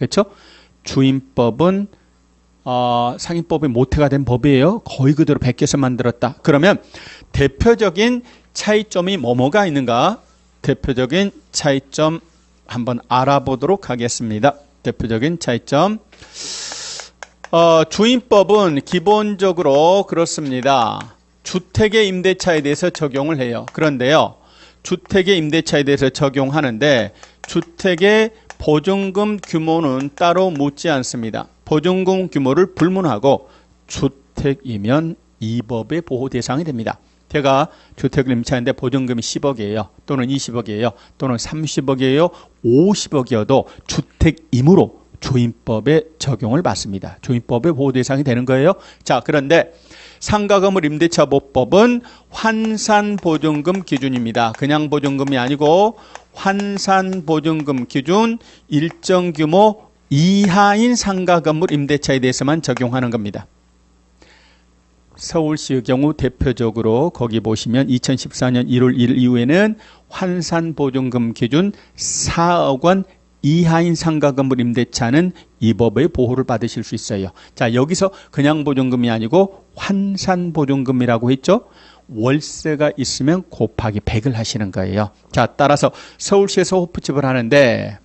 그렇죠? 주임법은 상임법의 모태가 된 법이에요. 거의 그대로 베껴서 만들었다. 그러면 대표적인 차이점이 뭐가 있는가? 대표적인 차이점 한번 알아보도록 하겠습니다. 대표적인 차이점. 주임법은 기본적으로 그렇습니다. 주택의 임대차에 대해서 적용을 해요. 그런데요, 주택의 임대차에 대해서 적용하는데 주택의 보증금 규모는 따로 묻지 않습니다. 보증금 규모를 불문하고 주택이면 이 법의 보호 대상이 됩니다. 제가 주택을 임차하는데 보증금이 10억이에요. 또는 20억이에요. 또는 30억이에요. 50억이어도 주택이므로 주임법에 적용을 받습니다. 주임법의 보호 대상이 되는 거예요. 자, 그런데 상가건물 임대차 보법은 환산보증금 기준입니다. 그냥 보증금이 아니고 환산보증금 기준 일정 규모 이하인 상가건물 임대차에 대해서만 적용하는 겁니다. 서울시의 경우 대표적으로 거기 보시면 2014년 1월 1일 이후에는 환산보증금 기준 4억 원 이하인 상가건물 임대차는 이 법의 보호를 받으실 수 있어요. 자, 여기서 그냥 보증금이 아니고 환산보증금이라고 했죠. 월세가 있으면 곱하기 100을 하시는 거예요. 자, 따라서 서울시에서 호프집을 하는데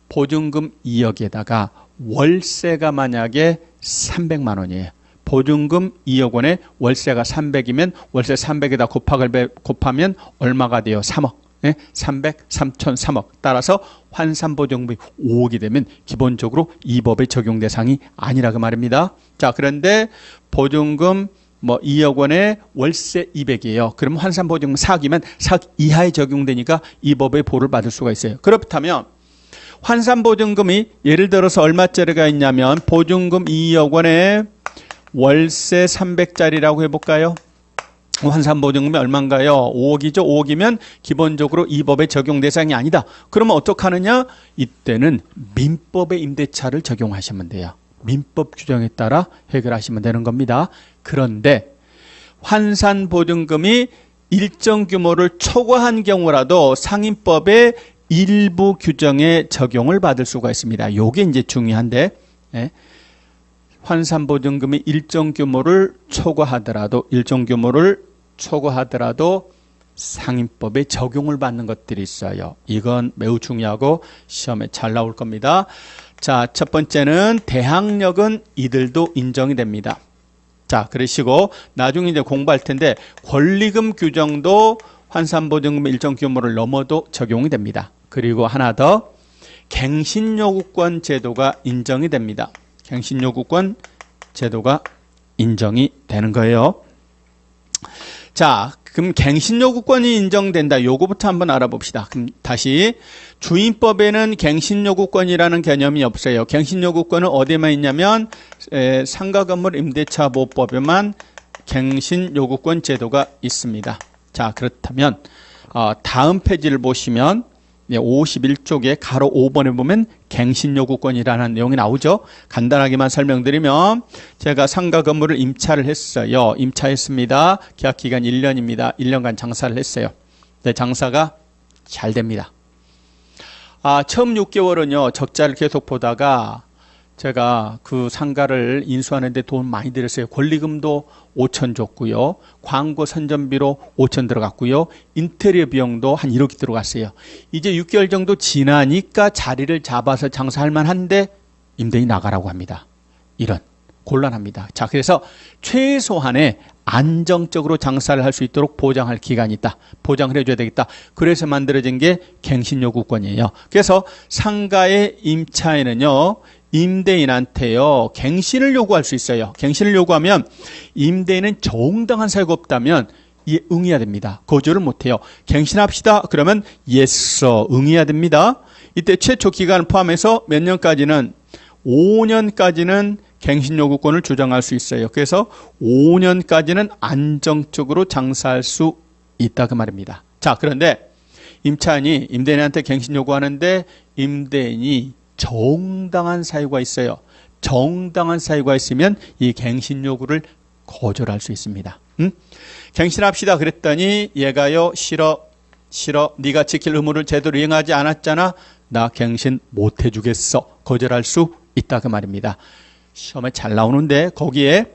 보증금 2억에다가 월세가 만약에 300만 원이에요. 보증금 2억 원에 월세가 300이면 월세 300에다 곱하면 얼마가 돼요? 3억. 네? 300, 3천, 3억. 따라서 환산보증금이 5억이 되면 기본적으로 이 법의 적용 대상이 아니라 그 말입니다. 자, 그런데 보증금 2억 원에 월세 200이에요. 그러면 환산보증금 4억이면 4억 이하에 적용되니까 이 법의 보호를 받을 수가 있어요. 그렇다면 환산보증금이 예를 들어서 얼마짜리가 있냐면 보증금 2억 원에 월세 300짜리라고 해볼까요? 환산보증금이 얼마인가요? 5억이죠. 5억이면 기본적으로 이 법의 적용 대상이 아니다. 그러면 어떻게 하느냐? 이때는 민법의 임대차를 적용하시면 돼요. 민법 규정에 따라 해결하시면 되는 겁니다. 그런데 환산보증금이 일정 규모를 초과한 경우라도 상임법의 일부 규정에 적용을 받을 수가 있습니다. 요게 이제 중요한데, 환산보증금이 일정 규모를 초과하더라도 상임법에 적용을 받는 것들이 있어요. 이건 매우 중요하고 시험에 잘 나올 겁니다. 자, 첫 번째는 대항력은 이들도 인정이 됩니다. 자, 그러시고 나중에 이제 공부할 텐데 권리금 규정도 환산보증금 일정 규모를 넘어도 적용이 됩니다. 그리고 하나 더, 갱신요구권 제도가 인정이 됩니다. 갱신요구권 제도가 인정이 되는 거예요. 자, 그럼 갱신요구권이 인정된다. 요거부터 한번 알아봅시다. 그럼 다시 주임법에는 갱신요구권이라는 개념이 없어요. 갱신요구권은 어디에만 있냐면 상가건물 임대차 보호법에만 갱신요구권 제도가 있습니다. 자, 그렇다면 다음 페이지를 보시면 51쪽에 가로 5번에 보면 갱신요구권이라는 내용이 나오죠. 간단하게만 설명드리면 제가 상가 건물을 임차를 했어요. 임차했습니다. 계약기간 1년입니다. 1년간 장사를 했어요. 네, 장사가 잘 됩니다. 처음 6개월은요 적자를 계속 보다가 제가 그 상가를 인수하는데 돈 많이 들였어요. 권리금도 5천 줬고요. 광고 선전비로 5천 들어갔고요. 인테리어 비용도 한 1억이 들어갔어요. 이제 6개월 정도 지나니까 자리를 잡아서 장사할 만한데 임대인이 나가라고 합니다. 이런 곤란합니다. 자, 그래서 최소한의 안정적으로 장사를 할 수 있도록 보장할 기간이 있다. 보장을 해줘야 되겠다. 그래서 만들어진 게 갱신요구권이에요. 그래서 상가의 임차에는요 임대인한테요 갱신을 요구할 수 있어요. 갱신을 요구하면 임대인은 정당한 사유가 없다면 예, 응해야 됩니다. 거절을 못해요. 갱신합시다. 그러면 yes, 응해야 됩니다. 이때 최초 기간을 포함해서 몇 년까지는 5년까지는 갱신요구권을 주장할 수 있어요. 그래서 5년까지는 안정적으로 장사할 수 있다 그 말입니다. 자, 그런데 임차인이 임대인한테 갱신 요구하는데 임대인이 정당한 사유가 있어요. 정당한 사유가 있으면 이 갱신 요구를 거절할 수 있습니다. 갱신합시다 그랬더니 얘가요 싫어 네가 지킬 의무를 제대로 이행하지 않았잖아. 나 갱신 못 해주겠어. 거절할 수 있다 그 말입니다. 시험에 잘 나오는데 거기에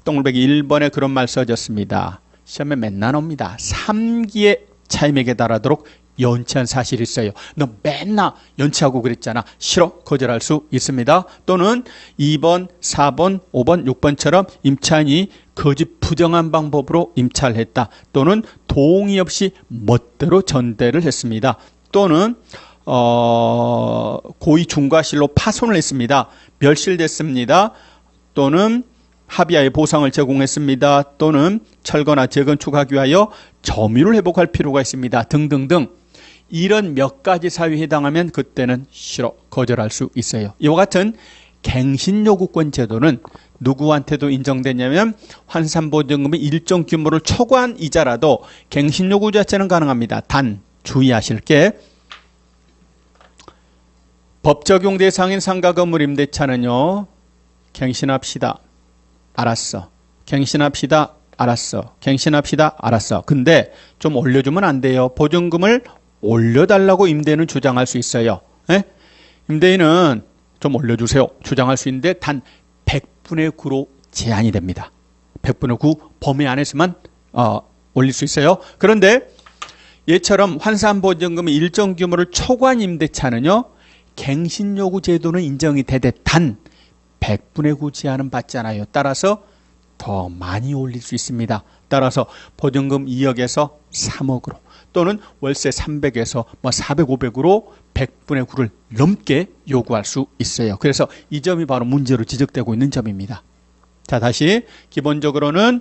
동글배기 1번에 그런 말 써졌습니다. 시험에 맨날 옵니다. 3기의 차임에게 달하도록 연체한 사실이 있어요. 너 맨날 연체하고 그랬잖아. 싫어. 거절할 수 있습니다. 또는 2번, 4번, 5번, 6번처럼 임차인이 거짓 부정한 방법으로 임차를 했다. 또는 동의 없이 멋대로 전대를 했습니다. 또는 고의 중과실로 파손을 했습니다. 멸실됐습니다. 또는 합의하에 보상을 제공했습니다. 또는 철거나 재건축하기 위하여 점유를 회복할 필요가 있습니다. 등등등. 이런 몇 가지 사유에 해당하면 그때는 싫어. 거절할 수 있어요. 이와 같은 갱신요구권 제도는 누구한테도 인정되냐면 환산보증금의 일정 규모를 초과한 이자라도 갱신요구 자체는 가능합니다. 단 주의하실 게 법 적용 대상인 상가 건물 임대차는요. 갱신합시다. 알았어. 갱신합시다. 알았어. 갱신합시다. 알았어. 근데 좀 올려주면 안 돼요. 보증금을 올려달라고 임대인은 주장할 수 있어요. 에? 임대인은 좀 올려주세요. 주장할 수 있는데 단 100분의 9로 제한이 됩니다. 100분의 9 범위 안에서만 올릴 수 있어요. 그런데 얘처럼 환산보증금의 일정 규모를 초과한 임대차는요. 갱신요구 제도는 인정이 되되 단 100분의 9 제한은 받지 않아요. 따라서 더 많이 올릴 수 있습니다. 따라서 보증금 2억에서 3억으로 또는 월세 300에서 400, 500으로 100분의 9를 넘게 요구할 수 있어요. 그래서 이 점이 바로 문제로 지적되고 있는 점입니다. 자, 다시 기본적으로는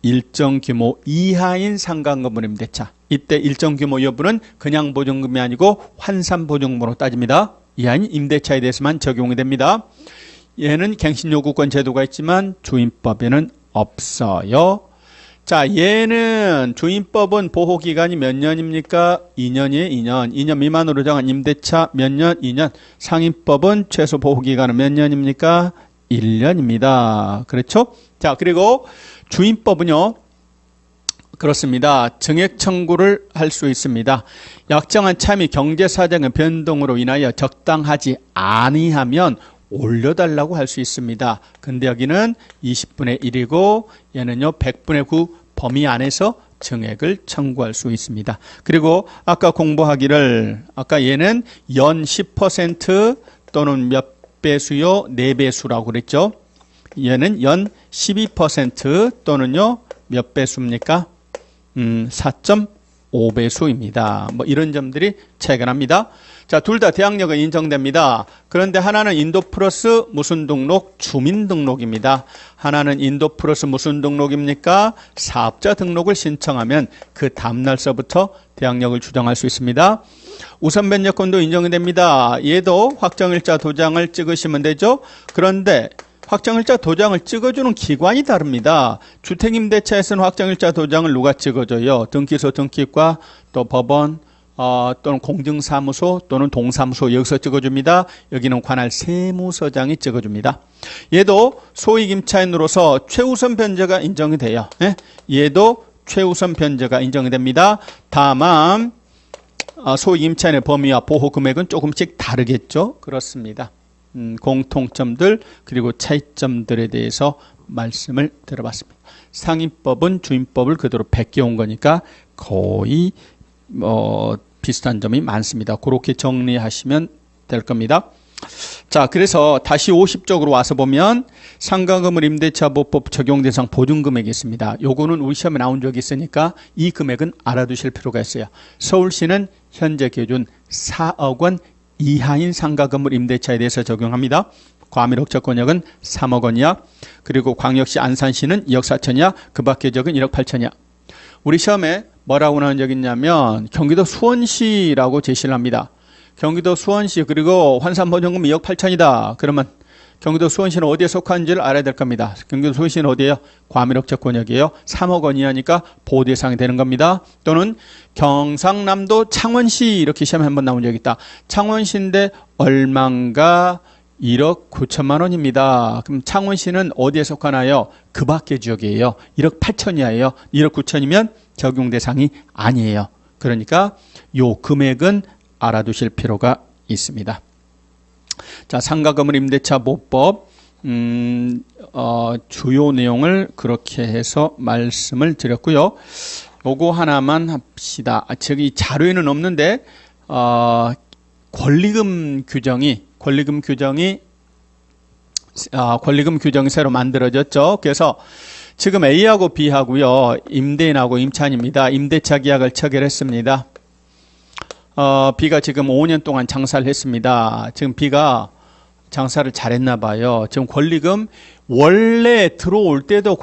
일정 규모 이하인 상가건물 임대차. 이때 일정 규모 여부는 그냥 보증금이 아니고 환산 보증금으로 따집니다. 이하인 임대차에 대해서만 적용이 됩니다. 얘는 갱신요구권 제도가 있지만 주임법에는 없어요. 자, 얘는 주임법은 보호기간이 몇 년입니까? 2년이에요. 2년. 2년 미만으로 정한 임대차 몇 년? 2년. 상임법은 최소 보호기간은 몇 년입니까? 1년입니다. 그렇죠? 자, 그리고 주임법은요. 그렇습니다. 증액 청구를 할 수 있습니다. 약정한 차미 경제사정의 변동으로 인하여 적당하지 아니하면 올려달라고 할 수 있습니다. 근데 여기는 20분의 1이고 얘는요 100분의 9 범위 안에서 증액을 청구할 수 있습니다. 그리고 아까 공부하기를 아까 얘는 연 10% 또는 몇 배수요 4배수라고 그랬죠. 얘는 연 12% 또는요 몇 배수입니까? 4.5배수입니다. 뭐 이런 점들이 차이가 납니다. 자, 둘 다 대항력은 인정됩니다. 그런데 하나는 인도 플러스 무슨 등록? 주민등록입니다. 하나는 인도 플러스 무슨 등록입니까? 사업자 등록을 신청하면 그 다음날서부터 대항력을 주장할 수 있습니다. 우선 변제권도 인정이 됩니다. 얘도 확정일자 도장을 찍으시면 되죠. 그런데 확정일자 도장을 찍어주는 기관이 다릅니다. 주택임대차에서는 확정일자 도장을 누가 찍어줘요? 등기소, 등기과, 또 법원, 또는 공증사무소 또는 동사무소 여기서 찍어줍니다. 여기는 관할 세무서장이 찍어줍니다. 얘도 소액임차인으로서 최우선 변제가 인정이 돼요. 예? 얘도 최우선 변제가 인정이 됩니다. 다만 소액임차인의 범위와 보호금액은 조금씩 다르겠죠. 그렇습니다. 공통점들 그리고 차이점들에 대해서 말씀을 들어봤습니다. 상임법은 주임법을 그대로 베껴온 거니까 거의 비슷한 점이 많습니다. 그렇게 정리하시면 될 겁니다. 자, 그래서 다시 50쪽으로 와서 보면 상가건물 임대차보호법 적용 대상 보증금액이 있습니다. 요거는 우리 시험에 나온 적이 있으니까 이 금액은 알아두실 필요가 있어요. 서울시는 현재 기준 4억 원 이하인 상가건물 임대차에 대해서 적용합니다. 과밀 적권역은 3억 원이야. 그리고 광역시 안산시는 2억 4천이야. 그 밖의 적은 1억 8천이야. 우리 시험에 뭐라고 나온 적이 있냐면 경기도 수원시라고 제시를 합니다. 경기도 수원시 그리고 환산보증금 2억 8천이다. 그러면 경기도 수원시는 어디에 속하는지를 알아야 될 겁니다. 경기도 수원시는 어디예요? 과밀억제권역이에요. 3억 원 이하니까 보호 대상이 되는 겁니다. 또는 경상남도 창원시 이렇게 시험에 한번 나온 적이 있다. 창원시인데 얼마인가? 1억 9천만 원입니다. 그럼 창원시는 어디에 속하나요? 그 밖의 지역이에요. 1억 8천이에요. 1억 9천이면 적용 대상이 아니에요. 그러니까 요 금액은 알아두실 필요가 있습니다. 자, 상가건물 임대차 보법 주요 내용을 그렇게 해서 말씀을 드렸고요. 요거 하나만 합시다. 저기 자료에는 없는데 권리금 규정이 새로 만들어졌죠. 그래서 지금 A하고 B하고요, 임대인하고 임차인입니다. 임대차 계약을 체결했습니다. B가 지금 5년 동안 장사를 했습니다. 지금 B가 장사를 잘했나 봐요. 지금 권리금 원래 들어올 때도